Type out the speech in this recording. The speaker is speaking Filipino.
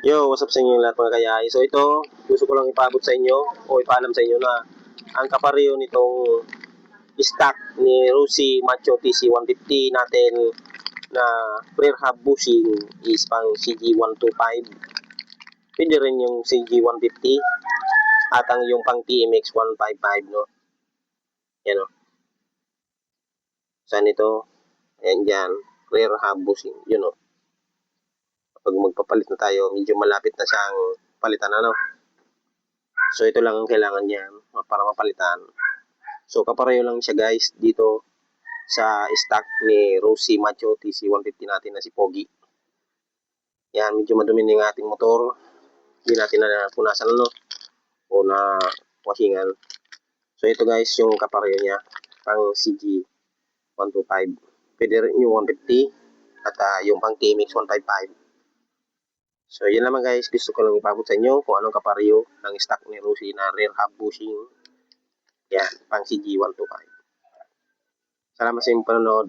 Yo, what's up sa inyo lahat mga kayay? So ito, gusto ko lang ipabot sa inyo o ipaalam sa inyo na ang kapareho nitong stock ni Rusi Macho TC150 natin na rear hub bushing is pang CG125. Pwede rin yung CG150 at ang yung pang TMX 155, no? Yan o. Saan ito? Ayan dyan. Rear hub bushing. Yun o. Pag magpapalit na tayo, medyo malapit na siyang palitan, ano? So ito lang ang kailangan niya para mapalitan. So kapareho lang siya guys dito sa stock ni Rusi Macho TC150 natin na si Pogi. Yan, medyo madumi na yung ating motor. Hindi natin na punasan, ano, o na washingan. So ito guys yung kapareho niya, pang CG125. Pwede rin yung 150 at yung pang TMX 155. So yun naman guys, gusto ko lang ipabot sa inyo kung anong kapareho ng stock ni Rusi na rear hub bushing. Yan, pang CG125. Salamat sa inyong panonood.